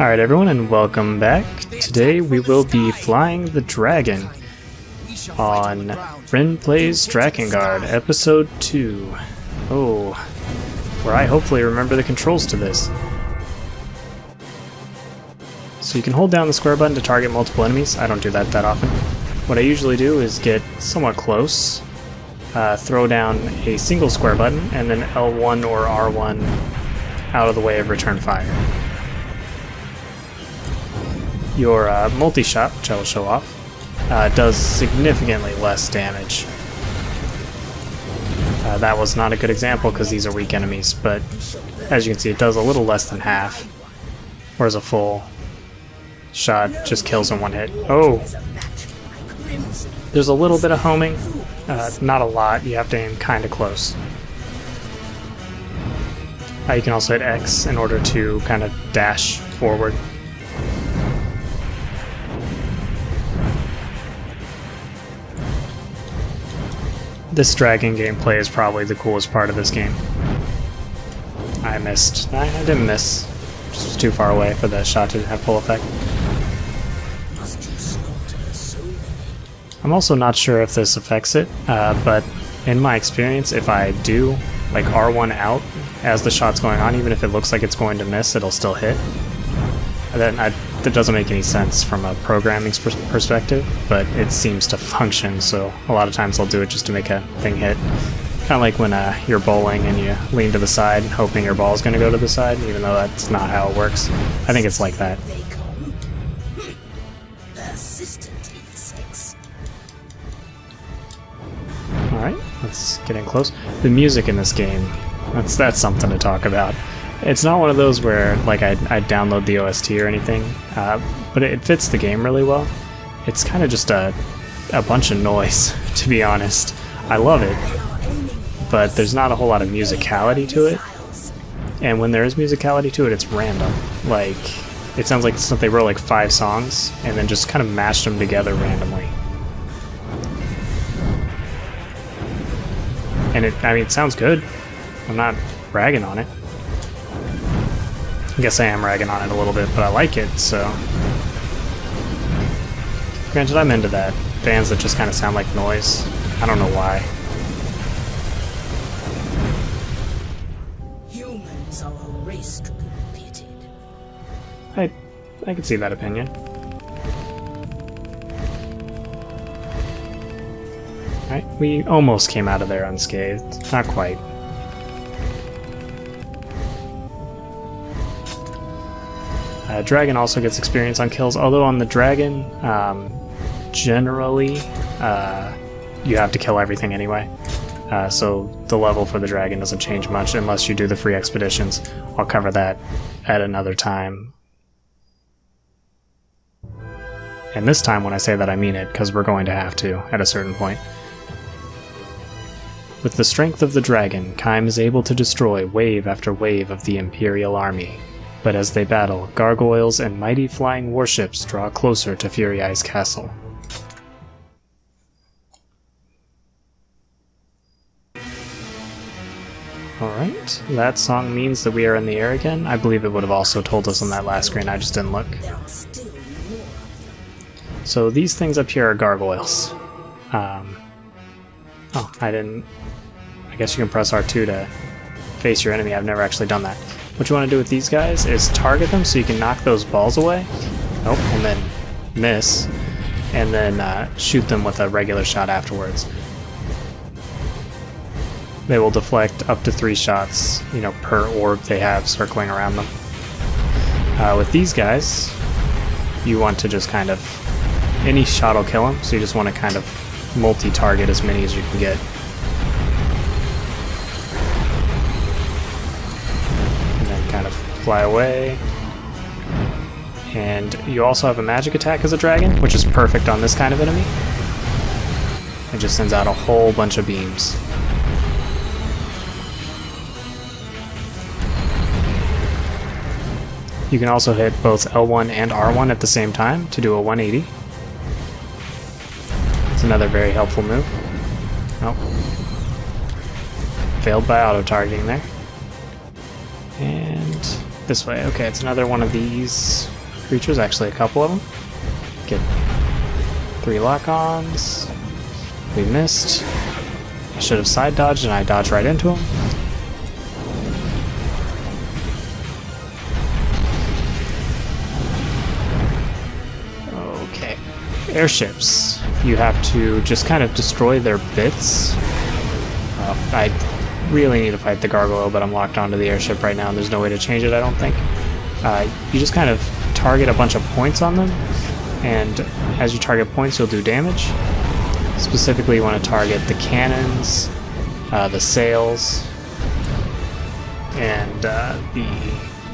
Alright everyone, and welcome back. Today we will be flying the dragon on Ren Plays Drakengard, Episode 2. Oh, where I hopefully remember the controls to this. So you can hold down the square button to target multiple enemies. I don't do that often. What I usually do is get somewhat close, throw down a single square button, and then L1 or R1 out of the way of return fire. Your multi-shot, which I will show off, does significantly less damage. That was not a good example because these are weak enemies, but as you can see it does a little less than half, whereas a full shot just kills in one hit. Oh! There's a little bit of homing, not a lot, you have to aim kind of close. You can also hit X in order to kind of dash forward. This dragon gameplay is probably the coolest part of this game. I missed. I didn't miss. Just was too far away for the shot to have full effect. I'm also not sure if this affects it, but in my experience, if I do like R1 out as the shot's going on, even if it looks like it's going to miss, it'll still hit. That doesn't make any sense from a programming perspective, but it seems to function, so a lot of times I'll do it just to make a thing hit. Kind of like when you're bowling and you lean to the side hoping your ball's going to go to the side, even though that's not how it works. I think it's like that. Alright, let's get in close. The music in this game, that's something to talk about. It's not one of those where like I download the OST or anything, but it fits the game really well. It's kind of just a bunch of noise, to be honest. I love it, but there's not a whole lot of musicality to it. And when there is musicality to it, it's random. Like, it sounds like they wrote like 5 songs and then just kind of mashed them together randomly. And it sounds good. I'm not bragging on it. I guess I am ragging on it a little bit, but I like it, so... Granted, I'm into that. Bands that just kind of sound like noise. I don't know why. Humans are a race to be pitied. I can see that opinion. Alright, we almost came out of there unscathed. Not quite. Dragon also gets experience on kills, although on the dragon, generally, you have to kill everything anyway. So the level for the dragon doesn't change much unless you do the free expeditions. I'll cover that at another time. And this time when I say that I mean it, because we're going to have to at a certain point. With the strength of the dragon, Kaim is able to destroy wave after wave of the Imperial army. But as they battle, gargoyles and mighty flying warships draw closer to Fury Eye's castle. Alright, that song means that we are in the air again. I believe it would have also told us on that last screen, I just didn't look. So these things up here are gargoyles. Oh, I guess you can press R2 to face your enemy. I've never actually done that. What you want to do with these guys is target them so you can knock those balls away. Oh, and then miss. And then shoot them with a regular shot afterwards. They will deflect up to 3 shots, per orb they have circling around them. With these guys, you want to just kind of... Any shot will kill them, so you just want to kind of multi-target as many as you can get. Kind of fly away. And you also have a magic attack as a dragon, which is perfect on this kind of enemy. It just sends out a whole bunch of beams. You can also hit both L1 and R1 at the same time to do a 180. It's another very helpful move. Nope. Failed by auto-targeting there. And this way. Okay, it's another one of these creatures, actually a couple of them. Get 3 lock-ons. We missed. I should have side dodged and I dodged right into him. Okay. Airships. You have to just kind of destroy their bits. I really need to fight the gargoyle, but I'm locked onto the airship right now and there's no way to change it, I don't think. You just kind of target a bunch of points on them, and as you target points you'll do damage. Specifically you want to target the cannons, the sails, and the,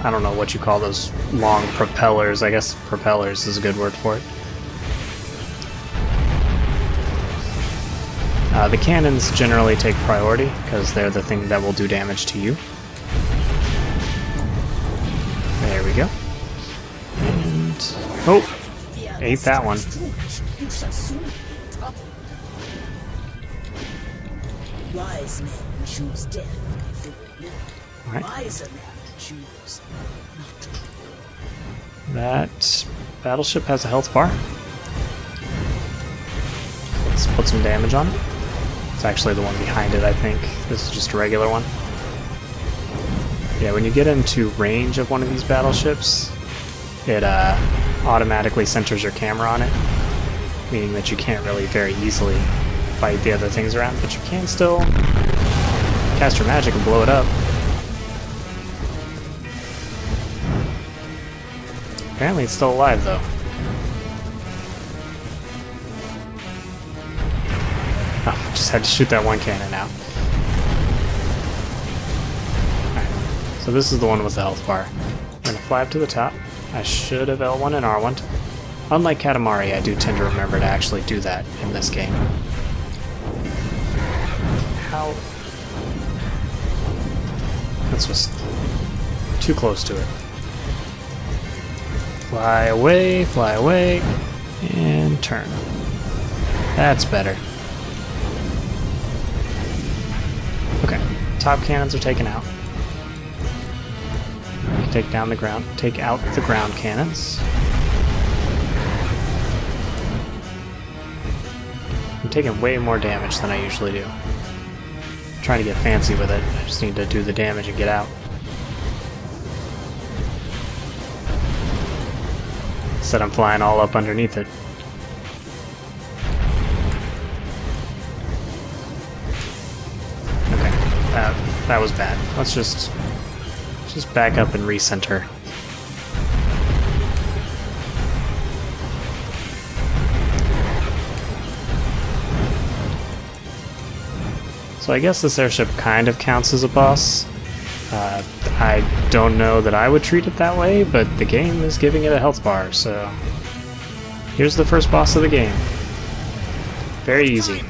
I don't know what you call those long propellers. I guess propellers is a good word for it. The cannons generally take priority because they're the thing that will do damage to you. There we go. And oh, ate that one. You shall soon be toppled. Wise men choose death before war. Right. Wiser men choose not to. That battleship has a health bar. Let's put some damage on it. It's actually the one behind it, I think. This is just a regular one. Yeah, when you get into range of one of these battleships, it automatically centers your camera on it, meaning that you can't really very easily fight the other things around, but you can still cast your magic and blow it up. Apparently it's still alive, though. Oh, just had to shoot that one cannon out. Alright, so this is the one with the health bar. I'm gonna fly up to the top. I should have L1 and R1. Unlike Katamari, I do tend to remember to actually do that in this game. How? That's just too close to it. Fly away, and turn. That's better. Okay, top cannons are taken out. You take down the ground, take out the ground cannons. I'm taking way more damage than I usually do. I'm trying to get fancy with it. I just need to do the damage and get out. Instead I'm flying all up underneath it. That was bad. Let's just back up and recenter. So I guess this airship kind of counts as a boss. I don't know that I would treat it that way, but the game is giving it a health bar, so here's the first boss of the game. Very easy.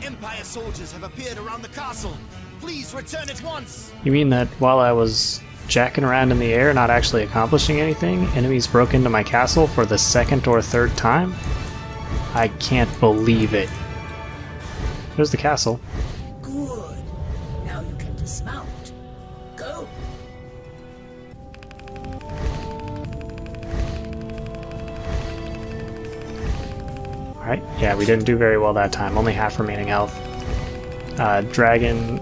Empire soldiers have appeared around the castle. Please return at once. You mean that while I was jacking around in the air, not actually accomplishing anything, enemies broke into my castle for the second or third time? I can't believe it. There's the castle. Good. Now you can dismount. Go. Alright, yeah, we didn't do very well that time. Only half remaining health. Dragon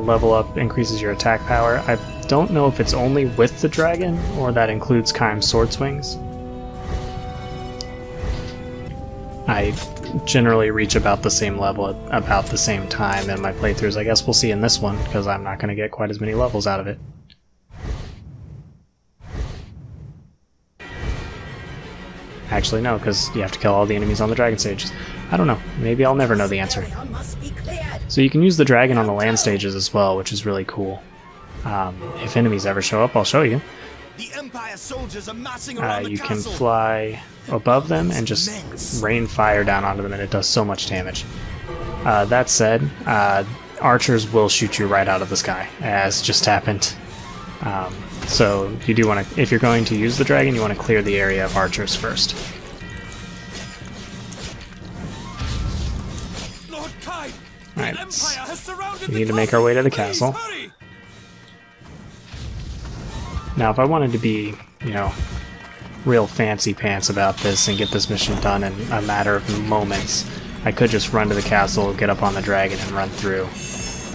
level up increases your attack power. I don't know if it's only with the dragon, or that includes Kaim's sword swings. I generally reach about the same level at about the same time in my playthroughs. I guess we'll see in this one, because I'm not going to get quite as many levels out of it. Actually, no, because you have to kill all the enemies on the dragon stages. I don't know. Maybe I'll never know the answer. So you can use the dragon on the land stages as well, which is really cool. If enemies ever show up, I'll show you. The Empire soldiers are massing around the You can castle. fly above them and just rain fire down onto them, and it does so much damage. That said, archers will shoot you right out of the sky, as just happened. So you do want to, if you're going to use the dragon, you want to clear the area of archers first. Lord Kai, Alright, the Empire has surrounded we the need to make our way to the Please castle. hurry. Now, if I wanted to be, real fancy pants about this and get this mission done in a matter of moments, I could just run to the castle, get up on the dragon, and run through.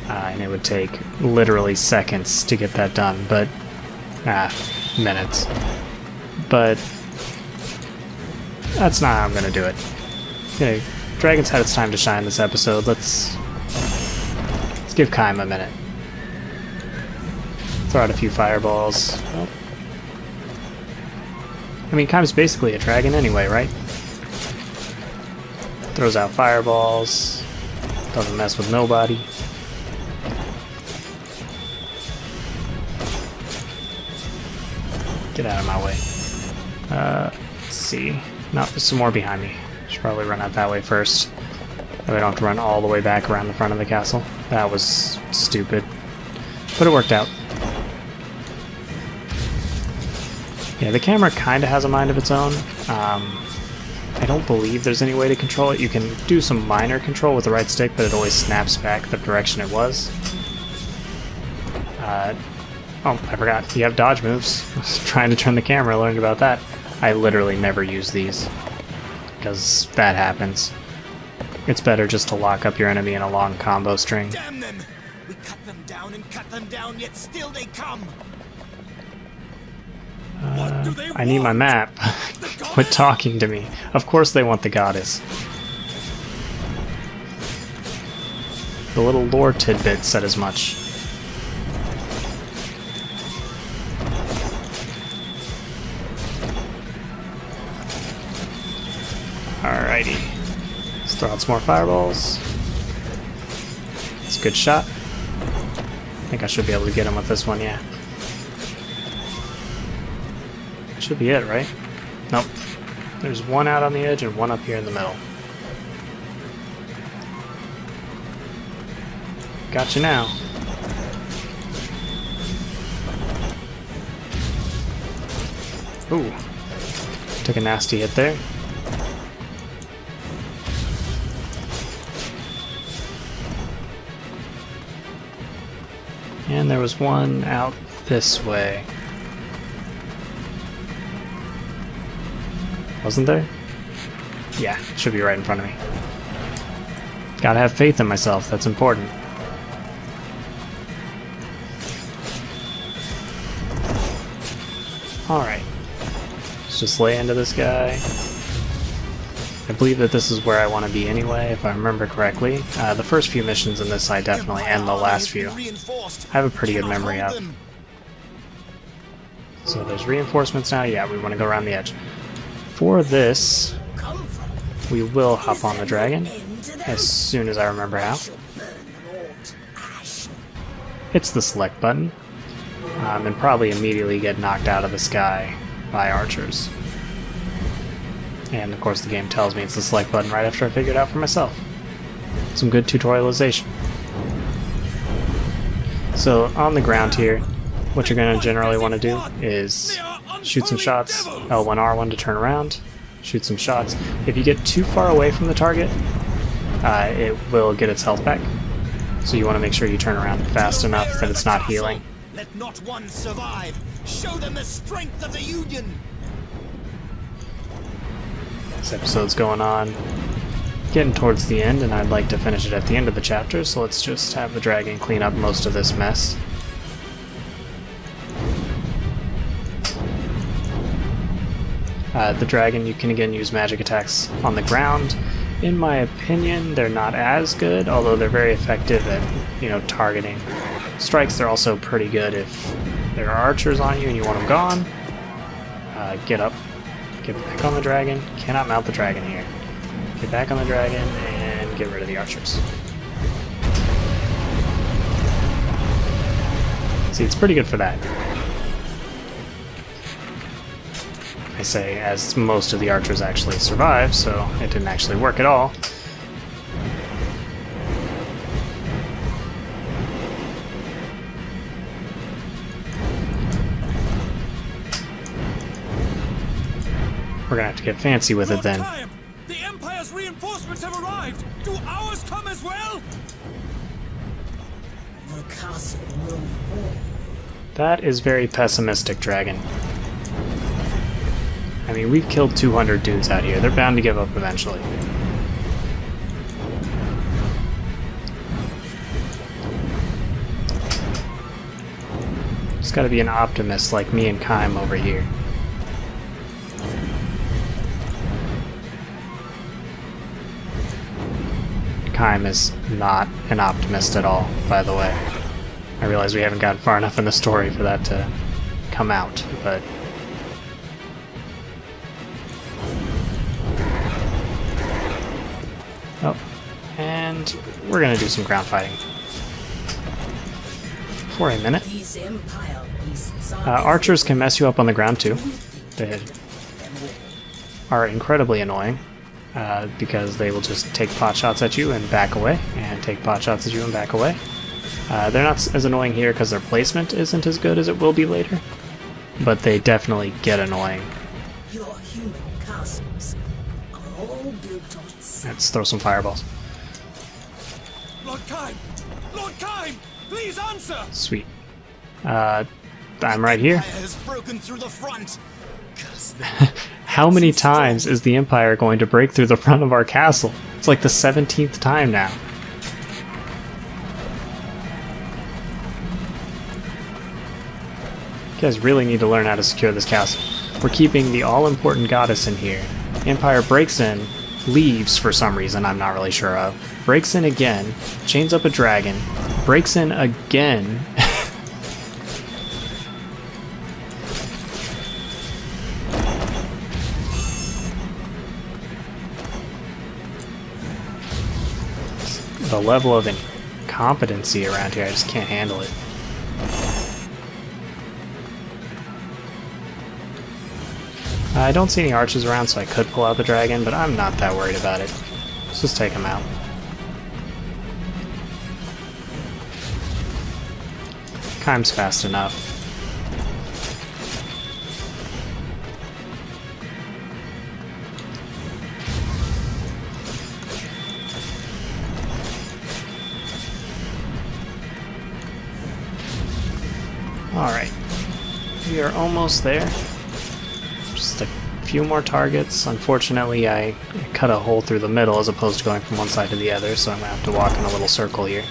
And it would take literally seconds to get that done, but... minutes. But... that's not how I'm gonna do it. Okay, Dragon's had its time to shine this episode. Let's give Kaim a minute. Throw out a few fireballs. Oh. I mean, Kaim's basically a dragon anyway, right? Throws out fireballs. Doesn't mess with nobody. Get out of my way. Let's see. No, there's some more behind me. Should probably run out that way first. That way I don't have to run all the way back around the front of the castle. That was stupid. But it worked out. Yeah, the camera kind of has a mind of its own. I don't believe there's any way to control it. You can do some minor control with the right stick, but it always snaps back the direction it was. Oh, I forgot. You have dodge moves. I was trying to turn the camera, learned about that. I literally never use these, because that happens. It's better just to lock up your enemy in a long combo string. Damn them! We cut them down and cut them down, yet still they come! I need my map. Quit talking to me. Of course they want the goddess. The little lore tidbit said as much. Alrighty. Let's throw out some more fireballs. It's a good shot. I think I should be able to get him with this one, yeah. Should be it, right? Nope. There's one out on the edge and one up here in the middle. Gotcha now. Ooh. Took a nasty hit there. And there was one out this way. Wasn't there? Yeah, it should be right in front of me. Gotta have faith in myself, that's important. Alright. Let's just lay into this guy. I believe that this is where I want to be anyway, if I remember correctly. The first few missions in this I definitely, and the last few, I have a pretty good memory of. So there's reinforcements now? Yeah, we want to go around the edge. For this, we will hop on the dragon as soon as I remember how. It's the select button, and probably immediately get knocked out of the sky by archers. And of course the game tells me it's the select button right after I figured it out for myself. Some good tutorialization. So on the ground here, what you're going to generally want to do is shoot some shots, L1, R1 to turn around, shoot some shots. If you get too far away from the target, it will get its health back. So you want to make sure you turn around fast enough that it's not healing. Let not one survive. Show them the strength of the Union. This episode's going on, getting towards the end, and I'd like to finish it at the end of the chapter, so let's just have the dragon clean up most of this mess. The dragon, you can again use magic attacks on the ground. In my opinion, they're not as good, although they're very effective at, targeting strikes. They're also pretty good if there are archers on you and you want them gone. Get up, get back on the dragon. Cannot mount the dragon here. Get back on the dragon and get rid of the archers. See, it's pretty good for that. I say, as most of the archers actually survive, so it didn't actually work at all. We're gonna have to get fancy with it then. The Empire's reinforcements have arrived! Do ours come as well? The castle will fall. That is very pessimistic, Dragon. I mean, we've killed 200 dudes out here. They're bound to give up eventually. Just gotta be an optimist like me and Kaim over here. Kaim is not an optimist at all, by the way. I realize we haven't gotten far enough in the story for that to come out, but... Oh, and we're gonna do some ground fighting. For a minute. These Empire beasts are Archers can mess you up on the ground too. They are incredibly annoying. Because they will just take pot shots at you and back away, and take pot shots at you and back away. They're not as annoying here because their placement isn't as good as it will be later, but they definitely get annoying. your human castles are all built on Let's throw some fireballs. Lord Kaim! Lord Kaim! Please answer! Sweet. I'm right here. Empire has broken through the front. How many times is the Empire going to break through the front of our castle? It's like the 17th time now. You guys really need to learn how to secure this castle. We're keeping the all-important goddess in here. Empire breaks in, leaves for some reason I'm not really sure of, breaks in again, chains up a dragon, breaks in again. The level of incompetency around here, I just can't handle it. I don't see any archers around, so I could pull out the dragon, but I'm not that worried about it. Let's just take him out. Kaim's fast enough. Alright, we are almost there. Just a few more targets. Unfortunately, I cut a hole through the middle as opposed to going from one side to the other, so I'm going to have to walk in a little circle here.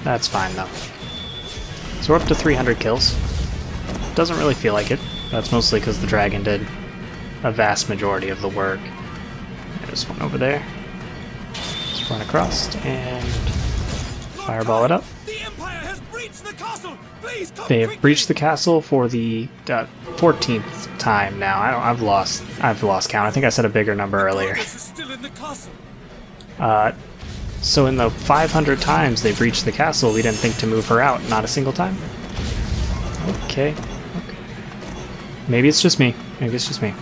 That's fine, though. So we're up to 300 kills. Doesn't really feel like it. That's mostly because the dragon did a vast majority of the work. There's one over there. Just run across and fireball it up. The Empire has breached the castle! Please come They have quickly! breached the castle for the 14th time now. I've lost count. I think I said a bigger number earlier. This is still in the castle. So in the 500 times they breached the castle, we didn't think to move her out. Not a single time. Okay. Maybe it's just me. Maybe it's just me.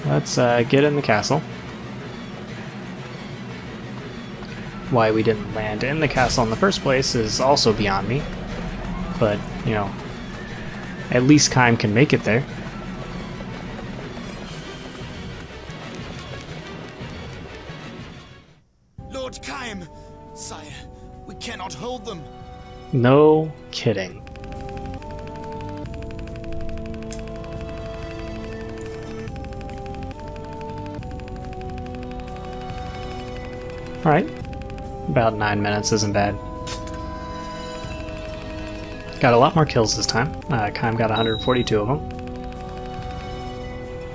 Let's get in the castle. Why we didn't land in the castle in the first place is also beyond me. But, you know, at least Kaim can make it there. Lord Kaim! Sire, we cannot hold them. No kidding. Alright. About 9 minutes isn't bad. Got a lot more kills this time. Kaim got 142 of them.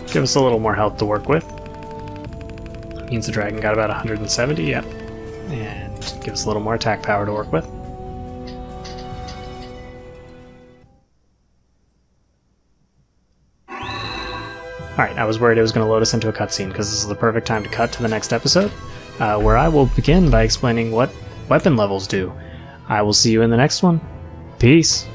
Give us a little more health to work with. Means the dragon got about 170, yep. And give us a little more attack power to work with. Alright, I was worried it was going to load us into a cutscene because this is the perfect time to cut to the next episode, where I will begin by explaining what weapon levels do. I will see you in the next one. Peace.